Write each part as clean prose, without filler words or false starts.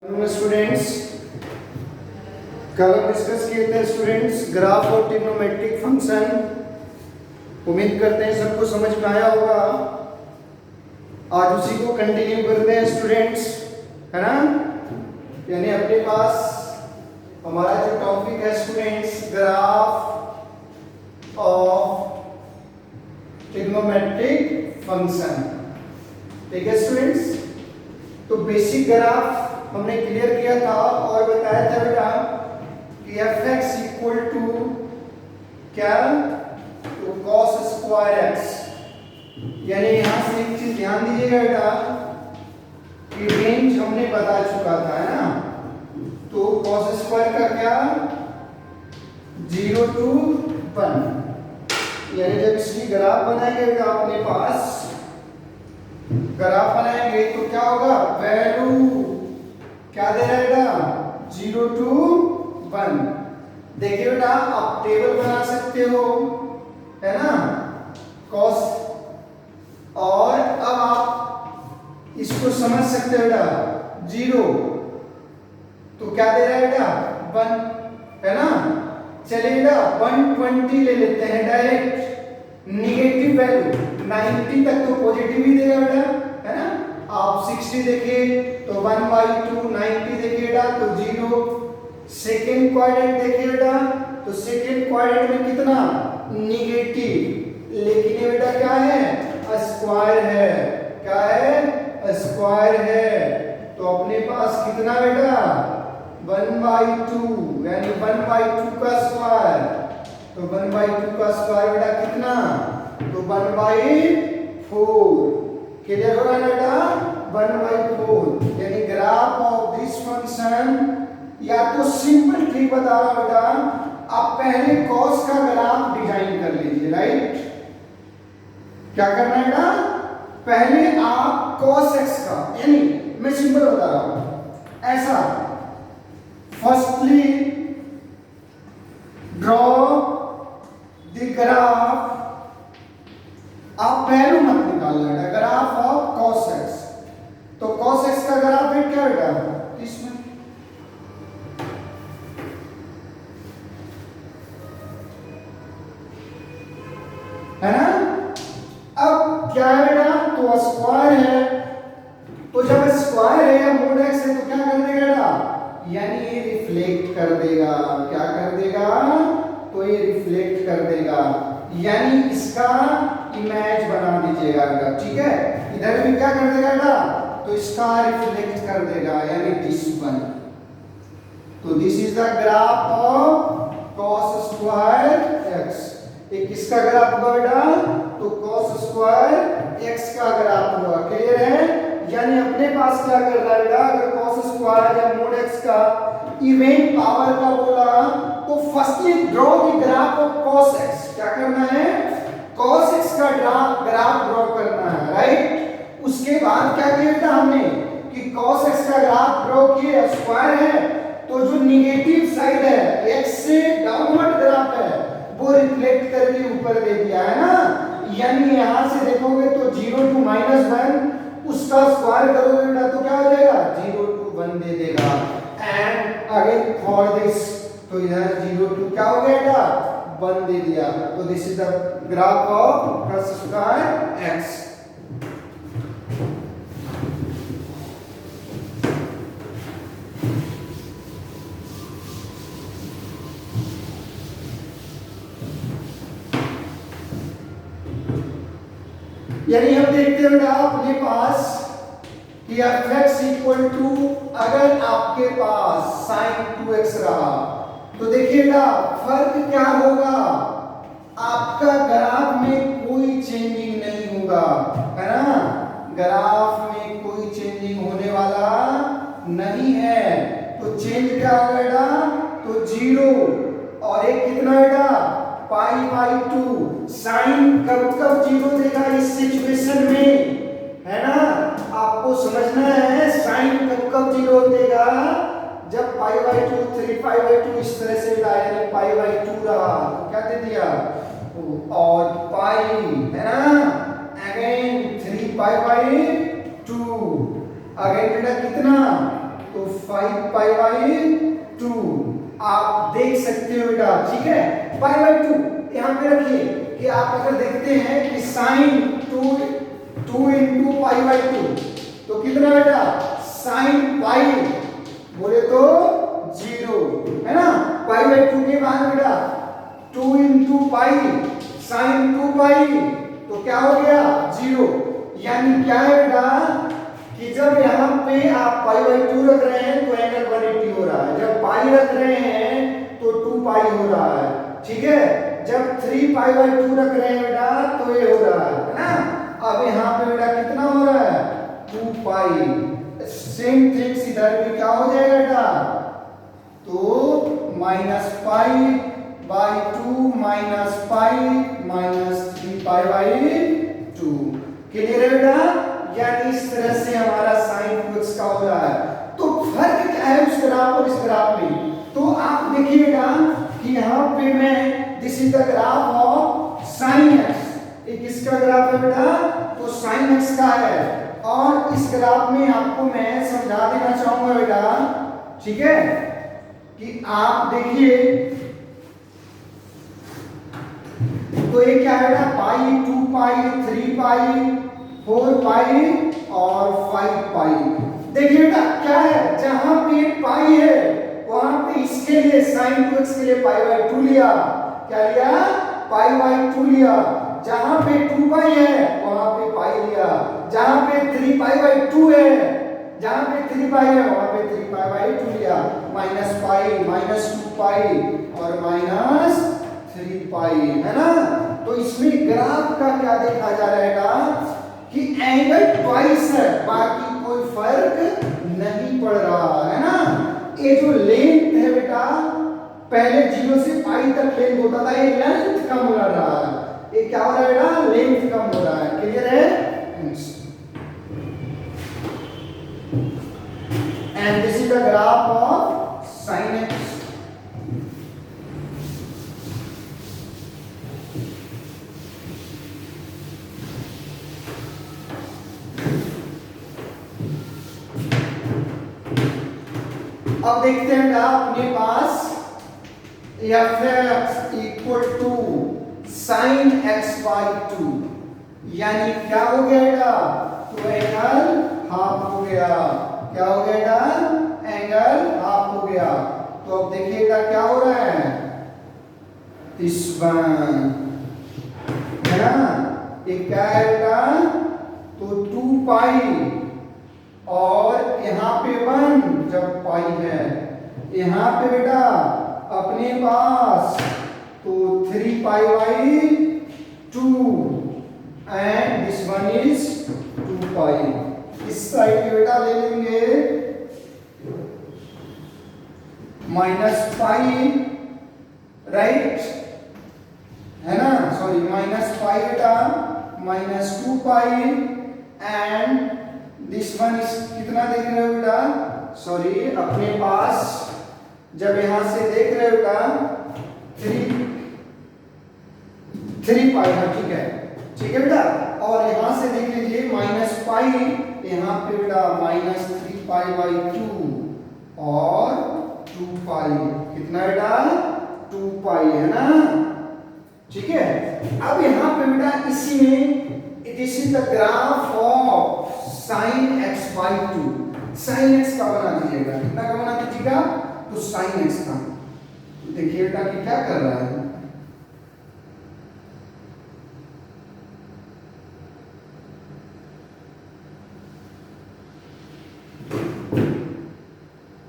Students, कल हम discuss किए थे स्टूडेंट्स ग्राफ और ट्रिग्नोमेट्रिक फंक्शन। उम्मीद करते हैं सबको समझ में आया होगा। आज उसी को कंटिन्यू करते हैं स्टूडेंट्स, है ना। यानी अपने पास हमारा जो टॉपिक है students graph of trigonometric function. ठीक है स्टूडेंट्स, तो बेसिक ग्राफ हमने क्लियर किया था और बताया था बेटा कि fx इक्वल टू क्या, तो cos स्क्वायर x। यानी यहां से एक चीज ध्यान दीजिएगा बेटा कि रेंज हमने बता चुका था, है ना। तो cos स्क्वायर का क्या 0 to 1, यानी जब इसकी ग्राफ बनाएंगे बेटा अपने पास ग्राफ बनाएंगे तो क्या होगा, वैल्यू क्या दे रहा है बेटा 0 to 1। देखिए बेटा आप टेबल बना सकते हो, है ना, cos, और अब आप इसको समझ सकते हो बेटा 0 तो क्या दे रहा है बेटा 1, है ना। चलिए बेटा 120 ले लेते हैं डायरेक्ट। निगेटिव वैल्यू 90 तक तो पॉजिटिव ही देगा बेटा, है ना। आप 60 देखिए तो 1/2, 90 देखिए बेटा तो 0। सेकेंड क्वाड्रेंट देखिए बेटा तो सेकेंड क्वाड्रेंट में कितना निगेटिव, लेकिन ये बेटा क्या है स्क्वायर है, क्या है स्क्वायर है। तो अपने पास कितना बेटा 1/2, यानी 1/2 का स्क्वायर, तो 1/2 का स्क्वायर बेटा कितना, तो 1/4। क्लियर हो रहा है बेटा 1/4। यानी ग्राफ ऑफ दिस फंक्शन, या तो सिंपल ट्रिक बता रहा हूं बेटा, आप पहले cos का ग्राफ डिजाइन कर लीजिए, राइट। क्या करना है बेटा, पहले आप cos x का, यानी मैं सिंपल बता रहा हूं ऐसा, फर्स्टली ड्रॉ द ग्राफ, आप वैल्यू मत निकालना बेटा, ग्राफ ऑफ cos x। तो cos x का ग्राफ है क्या बेटा इसमें, है ना। अब क्या है बेटा, तो स्क्वायर है, तो जब स्क्वायर है या मोड x है तो क्या कर देगा बेटा, यानी ये रिफ्लेक्ट कर देगा, क्या कर देगा, तो ये रिफ्लेक्ट कर देगा, यानी इसका इमेज बना दीजिएगा बेटा, ठीक है। इधर भी क्या कर देगा बेटा, तो इसका रिफ्लेक्ट कर देगा, यानी दिस वन। तो this is the graph of cos square x। एक किसका ग्राफ हुआ बेटा, तो cos स्क्वायर x का ग्राफ हुआ। क्लियर है। यानी अपने पास क्या कर रहा है बेटा, अगर cos स्क्वायर या मोड x का इवन पावर का बोला तो firstly draw the graph of cos x। क्या करना है, cos x का ग्राफ ड्रॉ करना है, राइट। उसके बाद क्या किया बेटा हमने कि cos x का ग्राफ ड्रॉ किए, स्क्वायर है तो जो निगेटिव साइड है x से डाउनवर्ड ग्राफ है वो रिफ्लेक्ट करके ऊपर दे दिया, है ना। यानी यहां से देखोगे तो 0 to -1, उसका स्क्वायर करोगे बेटा तो क्या हो जाएगा 0 to 1 दे देगा। एंड अगेन फॉर दिस, तो इधर 0 to क्या हो गया बेटा 1 दे दिया। तो this is the graph of cos square x। यानी हम देखते हैं बेटा अपने पास कि fx इक्वल टू, अगर आपके पास sin 2x रहा तो देखिए बेटा फर्क क्या होगा, आपका ग्राफ में कोई चेंजिंग नहीं होगा, है ना। ग्राफ में कोई चेंजिंग होने वाला नहीं है। तो चेंज क्या होगा बेटा, तो 0, और एक कितना बेटा π/2। साइन कब कब 0 देगा इस सिचुएशन में, है ना। आपको समझना है साइन कब कब 0 देगा, जब π/2 3π/2 इस तरह से यानी π/2 रहा तो क्या दे दिया, और पाई, है ना, अगेन 3π/2 अगेन बेटा कितना, तो 5 पाई बाई 2 आप देख सकते हो बेटा, ठीक है। पाई बाई 2 यहाँ पे रखिए कि आप अगर देखते हैं कि साइन 2 इंटू पाई बाई 2 तो कितना बेटा, साइन पाई बोले तो 0 है ना। पाई बाई 2 के बाद बेटा 2 इंटू पाई साइन 2 पाई तो क्या हो गया 0। यानी क्या है बेटा कि जब यहाँ पे आप पाई बाई 2 रख रहे हैं तो एंगल 180 हो रहा है, जब पाई रख रहे हैं तो 2 पाई हो रहा है, ठीक है। जब 3 पाई बाई 2 रख रहे हैं बेटा तो ये हो रहा है ना। अब यहाँ पे बेटा कितना हो रहा है 2 पाई। सेम थिंग्स इधर भी क्या हो जाएगा बेटा, तो minus pi by 2 minus pi minus 3 pi by 2। Clear है बेटा। यानी इस तरह से हमारा साइन 2x का हो रहा है। तो फर्क क्या है उस ग्राफ और इस ग्राफ में, तो आप देखिए बेटा कि यहाँ पे मैं this is the graph of sine x, एक इसका ग्राफ है बेटा तो साइन x का है। और इस ग्राफ में आपको मैं समझा देना चाहूंगा बेटा, ठीक है, कि आप देखिए तो ये क्या है बेटा, पाई 2 पाई 3 पाई 4 पाई और 5 पाई। देखिए बेटा क्या है, जहां पे पाई है वहां पे इसके लिए साइन 2x के लिए पाई बाई 2 लिया, क्या लिया, पाई बाई 2 लिया। जहां पे 2 पाई है वहां पे पाई लिया, जहां पे 3 पाई बाई 2 है, जहां पे 3 पाई है वहां पे 3 पाई बाई 2 लिया। माइनस पाई माइनस 2 पाई और माइनस 3 पाई, है ना। तो इसमें ग्राफ का क्या देखा जा रहा है कि एंगल ट्वाइस है, बाकी कोई फर्क नहीं पड़ रहा है ना। ये जो लेंथ है बेटा पहले 0 से पाई तक लेंथ होता था, ये लेंथ कम हो रहा है, ये क्या हो रहा है बेटा, लेंथ कम हो रहा है। क्लियर है। And this is the graph of sine x। अब देखते हैं बेटा अपने पास f equal to sine x by 2, यानी क्या हो गया बेटा, तो एंगल हाफ हो गया। क्या हो गया बेटा, एंगल हाफ हो गया। तो अब देखिए बेटा क्या हो रहा है, इस वन है ना, ये क्या है बेटा, तो 2 पाई और यहाँ पे 1 जब पाई है, यहाँ पे बेटा अपने पास तो 3 pi by 2 and this one is 2 पाई। इस साइड के बेटा ले लेंगे माइनस पाई, राइट है ना, सॉरी माइनस पाई बेटा minus 2 pi and this one is कितना देख रहे हो बेटा, सॉरी अपने पास जब यहां से देख रहे हो बेटा 3 पाई है, ठीक है बेटा। और यहां से देख लीजिए माइनस पाई, यहां पे बेटा माइनस 3 पाई बाई 2 और 2 पाई, कितना बेटा 2 पाई है ना, ठीक है। अब यहां पे बेटा इसी में this is the graph of sine x by 2। Sine x का बना दीजिएगा, कितना का बना दीजिएगा, तो साइन x का। देखिए बेटा कि क्या कर रहा है,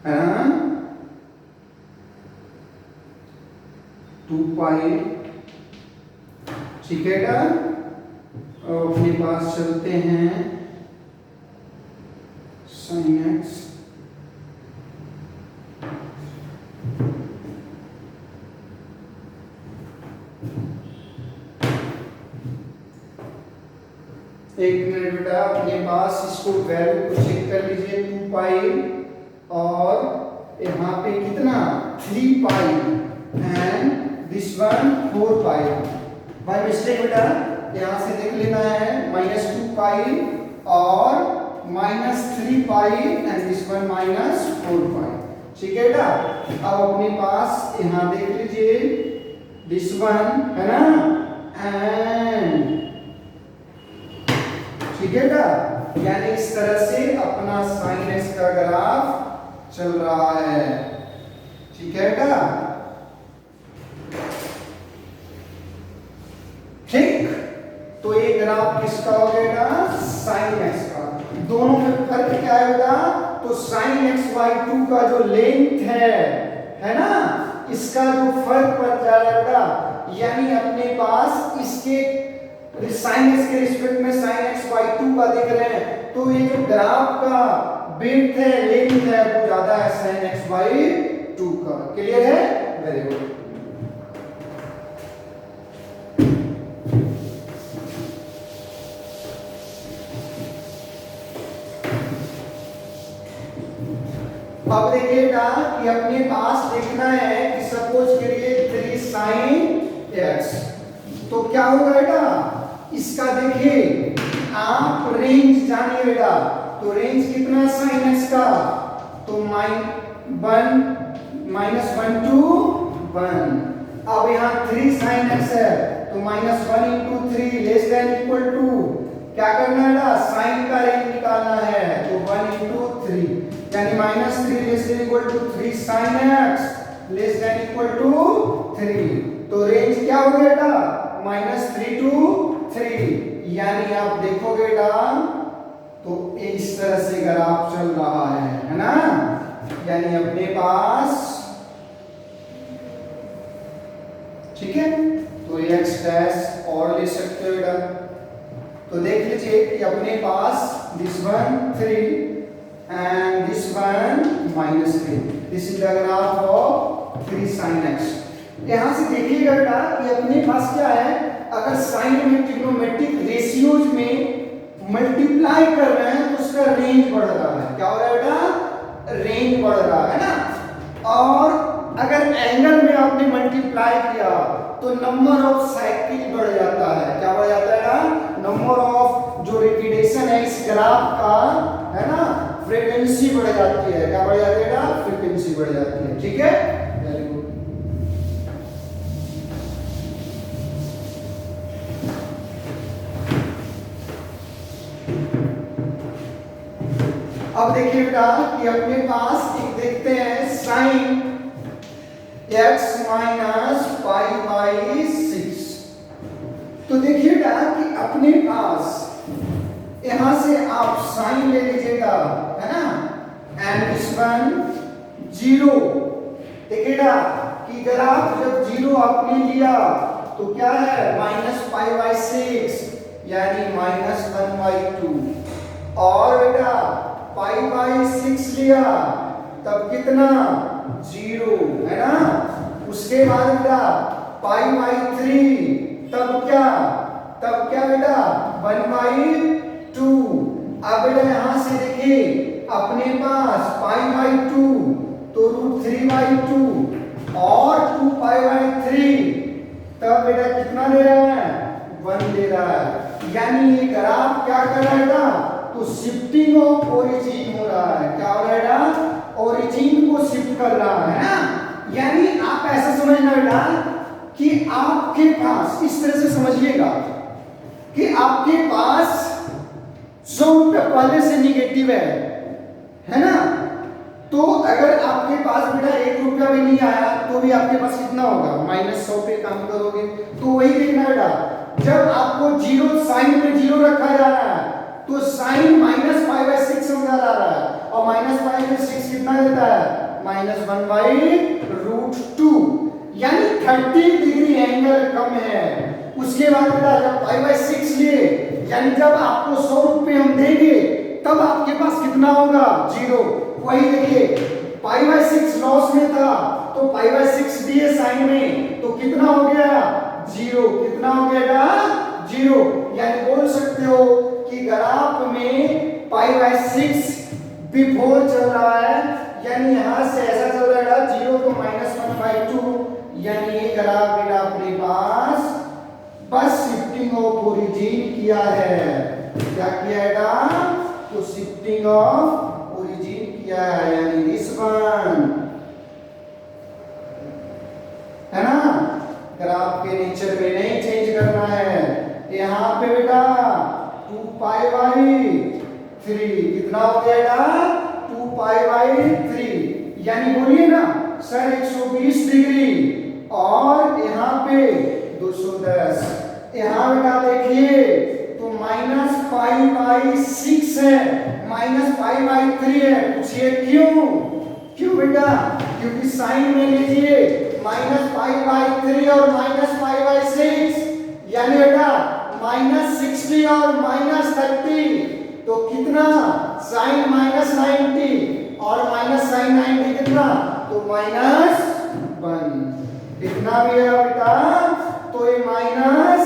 है ना 2 पाई, ठीक है बेटा। और अपने पास चलते हैं साइन x, एक मिनट बेटा अपने पास इसको वैल्यू को चेक कर लीजिए। 2 पाई और यहाँ पे कितना 3 pi and this one 4 pi. By mistake बेटा यहाँ से देख लेना है माइनस 2 पाई और -3 पाई एंड दिस वन -4 पाई। ठीक है बेटा, अब अपने पास यहाँ देख लीजिए दिस वन है ना एंड, ठीक है बेटा, यानी इस तरह से अपना साइन एक्स का ग्राफ चल रहा है। ठीक है बेटा, ठीक, तो ये ग्राफ किसका हो गया? साइन एक्स का। दोनों में फर्क क्या है बेटा? तो साइन एक्स बाई 2 का जो लेंथ है ना, इसका जो फर्क पड़ जा रहा है बेटा, यानी अपने पास इसके साइन एक्स के रिस्पेक्ट में साइन एक्स बाई 2 का देख रहे हैं, तो ये जो ग्राफ का विड्थ है, लेंथ है, वो ज्यादा है साइन एक्स बाई 2 का। क्लियर है? Very good. अब देखिएगा कि अपने पास देखना है कि सपोज करिए 3 साइन एक्स, तो क्या होगा बेटा? इसका देखिए आप रेंज जानिए बेटा, तो रेंज कितना साइन एक्स का? तो -1 to 1। अब यहाँ 3 साइन एक्स है, तो -1 into 3 less than equal to, क्या करना है बेटा? साइन का रेंज निकालना है, तो 1 into 3 यानी -3 less than equal to 3 sin x less than equal to 3। तो रेंज क्या हो गया बेटा? -3 to 3, यानी आप देखोगे बेटा तो इस तरह से ग्राफ चल रहा है ना, यानी अपने पास, ठीक है, तो x डैश और ले सकते हो बेटा। तो देख लीजिए कि अपने पास this one 3 and this one -3, this is the graph of 3 sin x। यहां से देखिएगा बेटा कि अपने पास क्या है, अगर साइन में ट्रिग्नोमेट्रिक रेशियोज में मल्टीप्लाई कर रहे हैं तो उसका रेंज बढ़ रहा है। क्या हो रहा है बेटा? रेंज बढ़ रहा है ना। और अगर एंगल में आपने मल्टीप्लाई किया तो नंबर ऑफ साइकिल बढ़ जाता है। क्या बढ़ जाता है ना? नंबर ऑफ जो रिपीटेशन है इस ग्राफ का, है ना, फ्रीक्वेंसी बढ़ जाती है। क्या बढ़ जाती है ना? फ्रीक्वेंसी बढ़ जाती है। ठीक है, वेरी गुड। अब देखिए बेटा कि अपने पास एक देखते हैं sine x minus pi by 6। तो देखिए बेटा कि अपने पास यहां से आप साइन ले लीजिएगा, है ना, एंड दिस वन 0। देखिएगा कि ग्राफ जब 0 आपने लिया तो क्या है? -π/6 यानी -1/2। और बेटा π/6 लिया तब कितना? 0, है ना। उसके बाद बेटा π/3 तब क्या? तब क्या बेटा? 1/2। अब बेटा यहां से देखिए अपने पास π/2 तो √3/2 और 2π/3, तब बेटा कितना दे रहा है? 1 दे रहा है। यानी ये ग्राफ क्या कर रहा है बेटा? तो शिफ्टिंग ऑफ ओरिजिन हो रहा है। क्या हो रहा है बेटा? ओरिजिन को शिफ्ट कर रहा है ना। यानी आप ऐसा समझना बेटा कि आपके पास, इस तरह से समझिएगा कि आपके पास 100 रुपया पहले से निगेटिव है ना। तो अगर आपके पास बेटा 1 रुपया भी नहीं आया तो भी आपके पास कितना होगा? -100 पे काम करोगे। तो वही देखना बेटा, जब आपको 0 साइन में 0 रखा जा रहा है तो साइन -π/6 समझा जा रहा है, और -π/6 कितना देता है? -1/√2, यानी 30 डिग्री एंगल कम है। उसके बाद बेटा जब π/6 लिए, यानी जब आपको 100 रुपए हम देंगे तब आपके पास कितना होगा? 0। वही देखिए π/6 लॉस में था तो π/6 दिए साइन में तो कितना हो गया? 0। कितना हो गया? 0। यानी बोल सकते हो कि ग्राफ में π/6 बिफोर चल रहा है, यानी यहां से ऐसा चल रहा है 0 तो -1/2, यानी ये ग्राफ बेटा अपने पास बस शिफ्टिंग ऑफ ओरिजिन किया है। क्या किया है? तो शिफ्ट शिफ्टिंग ऑफ ओरिजिन किया है, यानी दिस वन, है ना। ग्राफ के नेचर में नहीं चेंज करना है। यहाँ पे बेटा 2 पाई बाई 3 कितना हो जाएगा, 2 पाई बाई 3, यानी बोलिए ना सर 120 डिग्री, और यहाँ पे 210। यहाँ बेटा देखिए तो माइनस पाई बाई 6 है, माइनस पाई बाई 3 है। पूछिए क्यों, क्यों बेटा, क्योंकि साइन में लीजिए माइनस पाई बाई 3 और माइनस पाई बाई 6, यानी बेटा माइनस 60 और माइनस 30, तो कितना, साइन माइनस 90 और माइनस साइन 90 कितना, तो माइनस 1। इतना भी है बेटा, तो ये माइनस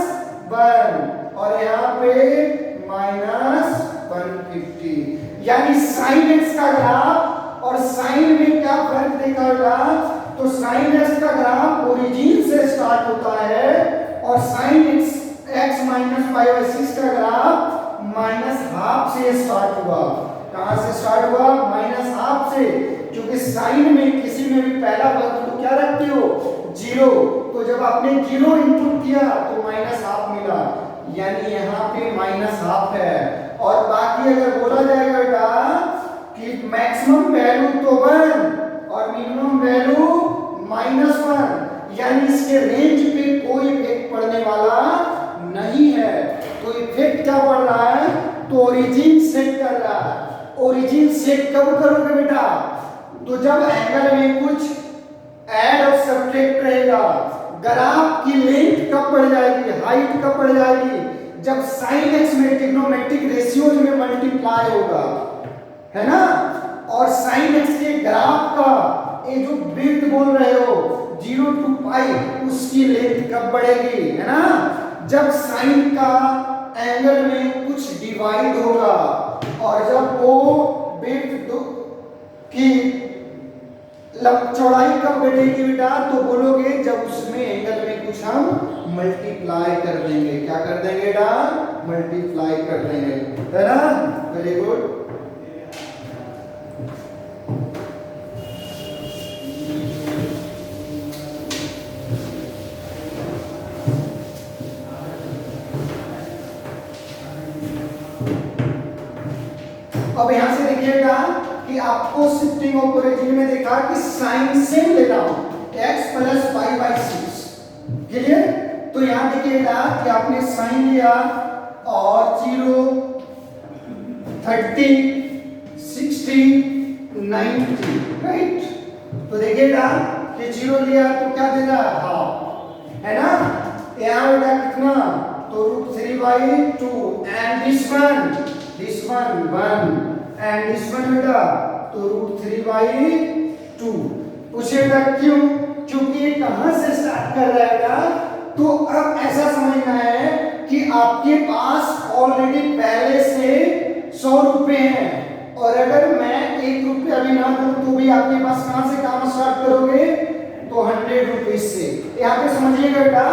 1 और यहाँ पे माइनस 150, यानी साइन एक्स का ग्राफ और साइन में क्या फर्क देखा बेटा, तो साइन एक्स का ग्राफ ओरिजिन से स्टार्ट होता है और sine x minus pi by 6 का ग्राफ माइनस हाफ से स्टार्ट हुआ। कहां से स्टार्ट हुआ, माइनस हाफ से, क्योंकि साइन में किसी में भी पहला पद तो क्या रखते हो, 0, तो जब आपने 0 इनपुट किया तो माइनस हाफ मिला, यानी यहाँ पे माइनस हाफ है। और बाकी अगर बोला जाएगा बेटा कि मैक्सिमम वैल्यू तो 1 और मिनिमम वैल्यू -1, यानी इसके रेंज पे कोई इफेक्ट पड़ने वाला नहीं है। तो इफेक्ट क्या पड़ रहा है, तो ओरिजिन सेट कर रहा है। ओरिजिन सेट कब करोगे बेटा, तो जब एंगल में कुछ ऐड और सब्ट्रैक्ट रहेगा। ग्राफ की लेंथ कब बढ़ जाएगी, हाइट कब बढ़ जाएगी, जब साइन एक्स में ट्रिग्नोमेट्रिक रेशियोज में मल्टीप्लाई होगा, है ना। और साइन एक्स के ग्राफ का ये जो वृत्त बोल रहे हो 0 to पाई, उसकी लेंथ कब बढ़ेगी, है ना, जब साइन का एंगल में कुछ डिवाइड होगा। और जब वो वृत्त की चौड़ाई कब बढ़ेगी बेटा, तो बोलोगे जब उसमें एंगल में कुछ हम मल्टीप्लाई कर देंगे। क्या कर देंगे बेटा, मल्टीप्लाई कर देंगे, है ना। Very good. अब यहां से देखिएगा कि आपको शिफ्टिंग ऑफ ओरिजिन में देखा कि साइन सेम लेना हो, x plus pi by 6, clear. तो यहां देखिएगा कि आपने साइन लिया और 0, 30, 60, 90, राइट। तो देखिएगा कि 0 लिया तो क्या दे रहा है, हाफ, है ना। यहाँ बेटा कितना, तो √3/2 and this one 1 and this one बेटा तो √3/2। पूछेगा क्यों, क्योंकि ये कहां से स्टार्ट कर रहा है बेटा, तो अब ऐसा समझना है कि आपके पास ऑलरेडी पहले से 100 रुपए हैं, और अगर मैं 1 रुपया भी ना दूं तो भी आपके पास कहां से काम स्टार्ट करोगे, तो 100 रुपए से। यहाँ पे समझिएगा बेटा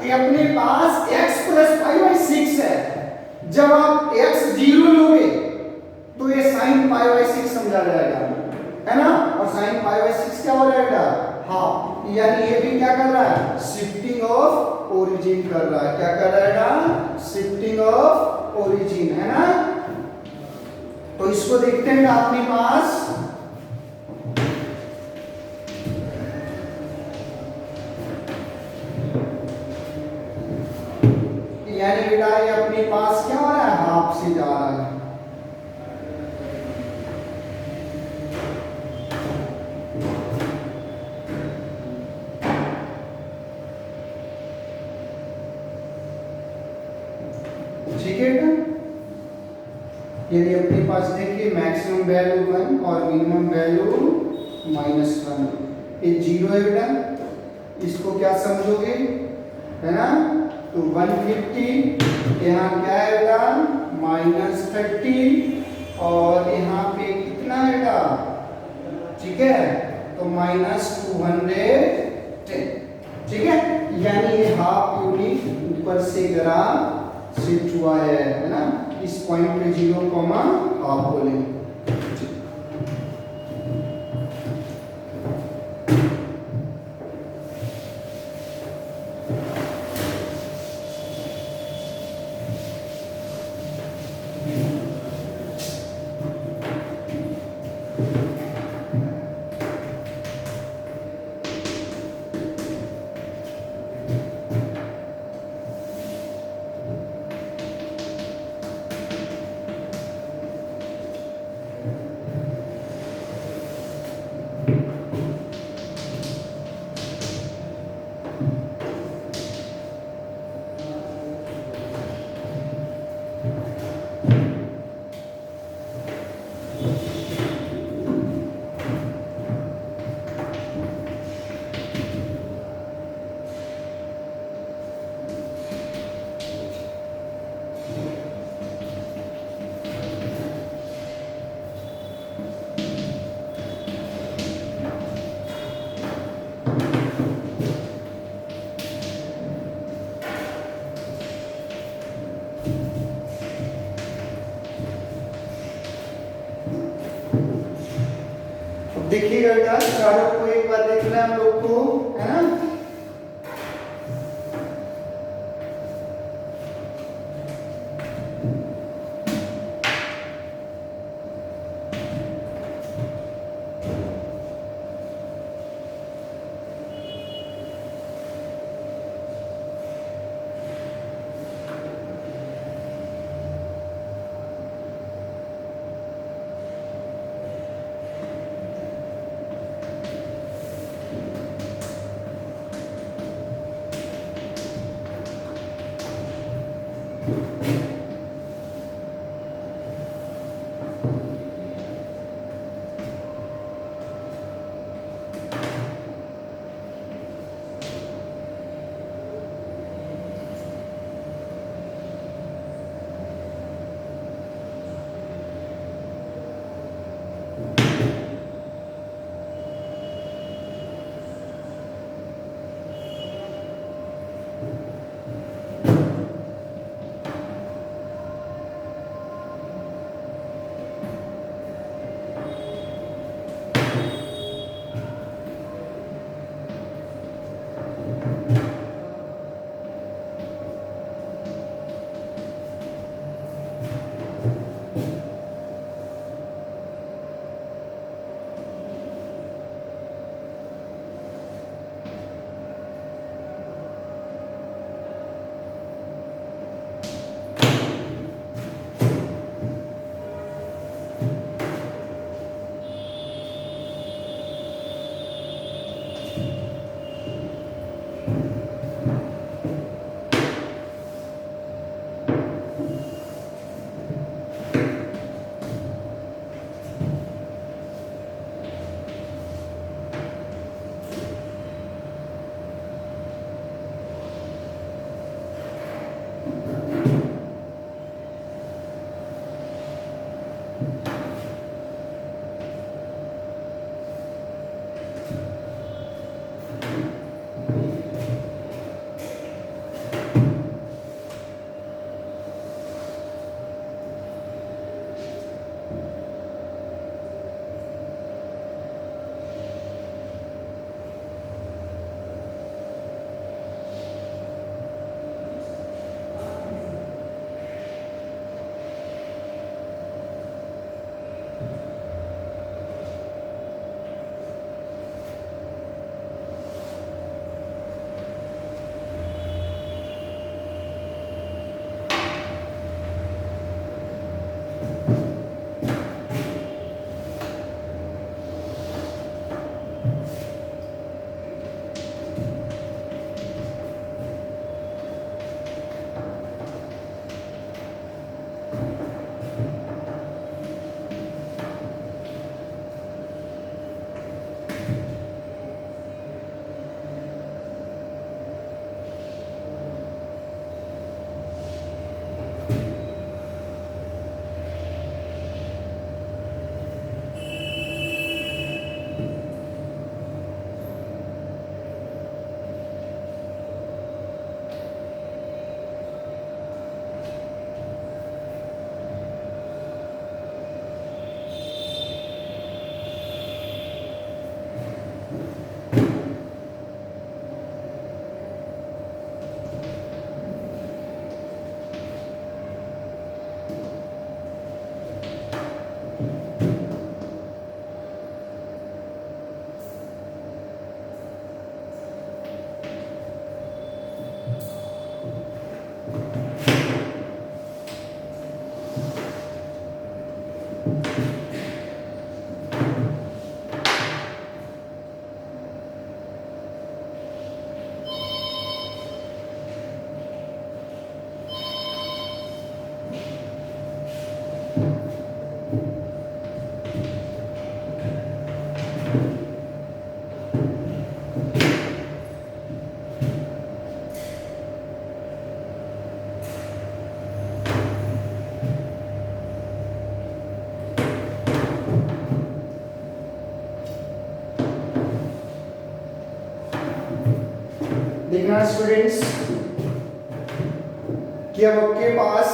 कि अपने पास x प्लस पाई बाई 6 है, जब आप x 0 लोगे तो ये साइन पाई बाई 6 समझा जाएगा, है ना। और साइन पाई बाई 6 क्या हो जाएगा, हाफ, यानी ये भी क्या कर रहा है, शिफ्टिंग ऑफ ओरिजिन कर रहा है। क्या कर रहा है, शिफ्टिंग ऑफ ओरिजिन, है ना। तो इसको देखते हैं अपने पास, यानी बेटा ये अपने पास क्या हो रहा है, हाफ से जा रहा है। ठीक है बेटा, यानी अपने पास देखिए मैक्सिमम वैल्यू 1 और मिनिमम वैल्यू -1। ये 0 है बेटा, इसको क्या समझोगे, है ना। तो 150, यहाँ क्या है बेटा -30, और यहाँ पे कितना है बेटा, ठीक है, तो -210, ठीक है। यानी ये हाफ यूनिट ऊपर से ग्राफ शिफ्ट हुआ है ना। इस पॉइंट पे 0, हाफ बोलेंगे। देखिएगा बेटा, चारों को एक बार देखना है हम लोग को, है ना। देखना स्टूडेंट्स कि अब आपके पास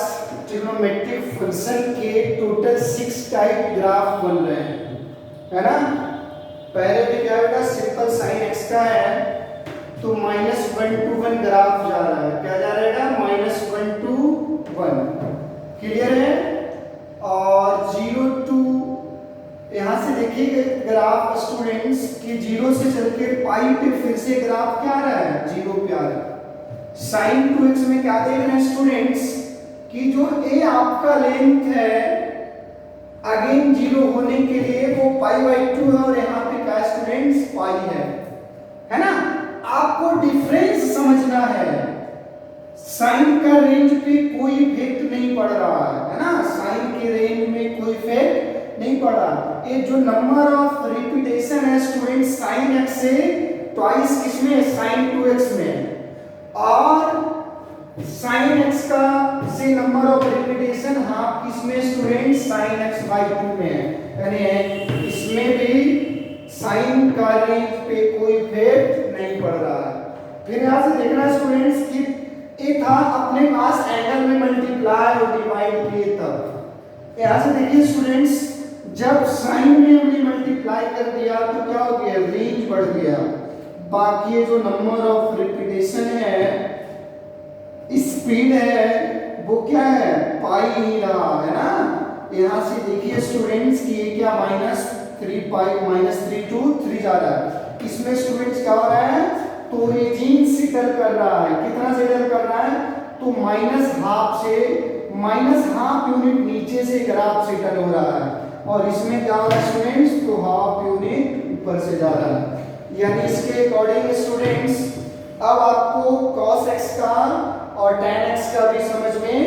ट्रिग्नोमेट्रिक फंक्शन के टोटल 6 टाइप ग्राफ बन रहे हैं, है ना। पहले भी क्या होगा, सिंपल साइन एक्स का है तो -1 to 1 ग्राफ जा रहा है, क्या जा रहेगा, -1 to 1, क्लियर है। और 0 to, यहां से देखिए ग्राफ स्टूडेंट्स कि 0 से चल के पाई पे फिर से ग्राफ क्या आ रहा है, 0 पे आ रहा है। sin 2x में क्या देख रहे हैं स्टूडेंट्स कि जो a आपका लेंथ है अगेन 0 होने के लिए वो π/2 है और यहाँ पे क्या स्टूडेंट्स पाई है ना। आपको डिफरेंस समझना है, साइन का रेंज पे कोई इफेक्ट नहीं पड़ रहा है ना, साइन के रेंज में कोई इफेक्ट नहीं पड़ रहा। ये जो नंबर ऑफ रिपीटेशन है स्टूडेंट साइन x से ट्वाइस किसमें, साइन 2x में, और साइन x का से नंबर ऑफ रिपीटेशन हाफ किसमें स्टूडेंट, साइन x/2 में है, यानी इसमें भी साइन का रेंज पे कोई इफेक्ट नहीं पड़ रहा है। फिर यहां से देखना स्टूडेंट्स कि ये था अपने पास एंगल में मल्टीप्लाई और डिवाइड किए तब, यहां से देखिए स्टूडेंट्स जब साइन में हमने मल्टीप्लाई कर दिया तो क्या हो गया, रेंज बढ़ गया। बाकी ये जो नंबर ऑफ रिपीटेशन है, स्पीड है, वो क्या है, पाई ही रहा है ना। यहां से देखिए स्टूडेंट्स कि ये क्या -3 to 3 जा रहा है, इसमें स्टूडेंट्स क्या हो रहा है, तो रीजन से टर्न कर रहा है, कितना से टर्न कर रहा है, तो -½ से -½ यूनिट नीचे से ग्राफ से टर्न हो रहा है, और इसमें क्या हो रहा है स्टूडेंट्स, तो ½ यूनिट ऊपर से जा रहा है। यानी इसके अकॉर्डिंग स्टूडेंट्स अब आपको cos x का और tan x का भी समझ में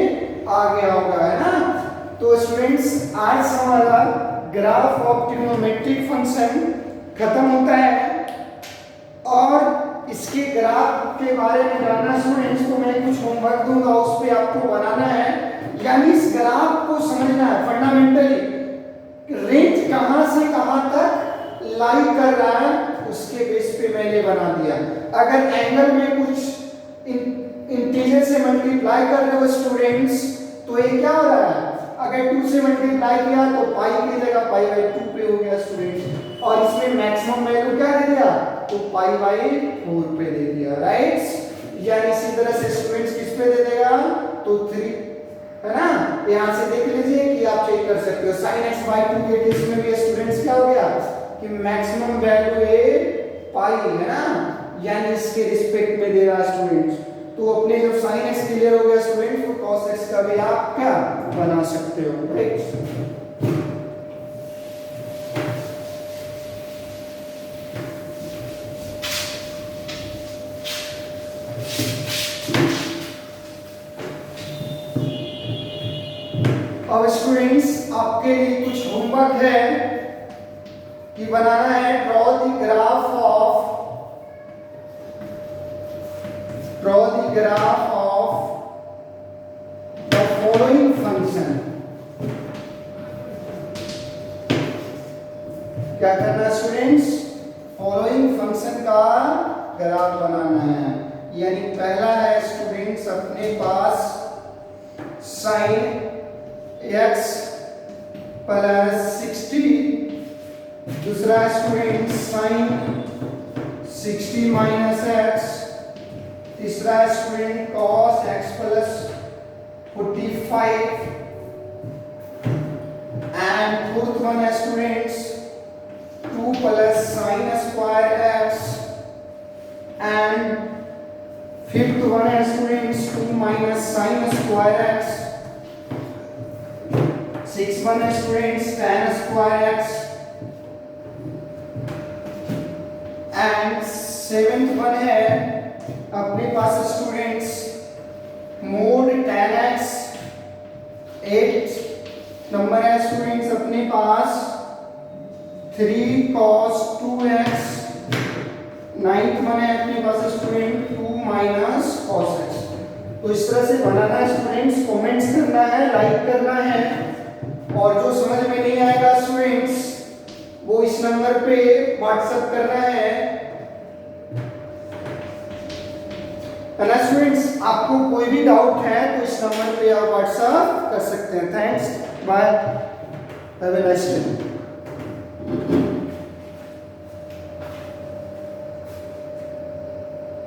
आ गया होगा, है ना। तो स्टूडेंट्स आज हमारा ग्राफ ऑफ ट्रिग्नोमेट्रिक फंक्शन खत्म होता है, और इसके ग्राफ के बारे में जानना स्टूडेंट्स को मैं कुछ होमवर्क दूंगा, उस पे आपको बनाना है, यानी इस ग्राफ को समझना है फंडामेंटली, रेंज कहां से कहां तक लाई कर रहा है उसके बेस पे मैंने बना दिया। अगर एंगल में कुछ इंटीजर से मल्टीप्लाई कर रहे हो स्टूडेंट्स तो ये क्या हो रहा है, अगर 2 से मल्टीप्लाई किया तो पाई की जगह π/2 पे हो गया स्टूडेंट्स, और इसमें मैक्सिमम वैल्यू क्या दे दिया, तो π/4 पे दे दिया, राइट। यानी इसी तरह से स्टूडेंट्स किस पे दे देगा, तो 3, है ना। यहां से देख लीजिए कि आप चेक कर सकते हो sin x/2 के केस में भी स्टूडेंट्स क्या हो गया कि मैक्सिमम वैल्यू ए पाई है ना, यानी इसके रिस्पेक्ट में दे रहा स्टूडेंट्स। तो अपने जब sin x क्लियर हो गया स्टूडेंट्स तो cos x का भी आप क्या बना सकते हो, राइट। अब स्टूडेंट्स आपके लिए कुछ होमवर्क है कि बनाना है, draw the graph of the following function. क्या करना स्टूडेंट्स, फॉलोइंग फंक्शन का ग्राफ बनाना है। यानी पहला है स्टूडेंट्स अपने पास sin x + 60, दूसरा स्टूडेंट sin 60 - x, तीसरा student cos x + 45, and fourth one है students 2 + sin square x, and fifth one है students 2 - sin square x, six one है students tan square x, and seventh one है अपने पास students mod tan x, eight number है students अपने पास 3 cos 2x, ninth one है अपने पास स्टूडेंट 2 - cos x। तो इस तरह से बनाना है स्टूडेंट्स, कमेंट्स करना है, लाइक करना है, और जो समझ में नहीं आएगा स्टूडेंट्स वो इस नंबर पे व्हाट्सएप करना है। है ना स्टूडेंट्स। आपको कोई भी डाउट है तो इस नंबर पे आप व्हाट्सएप कर सकते हैं। Thanks, bye, have a nice day.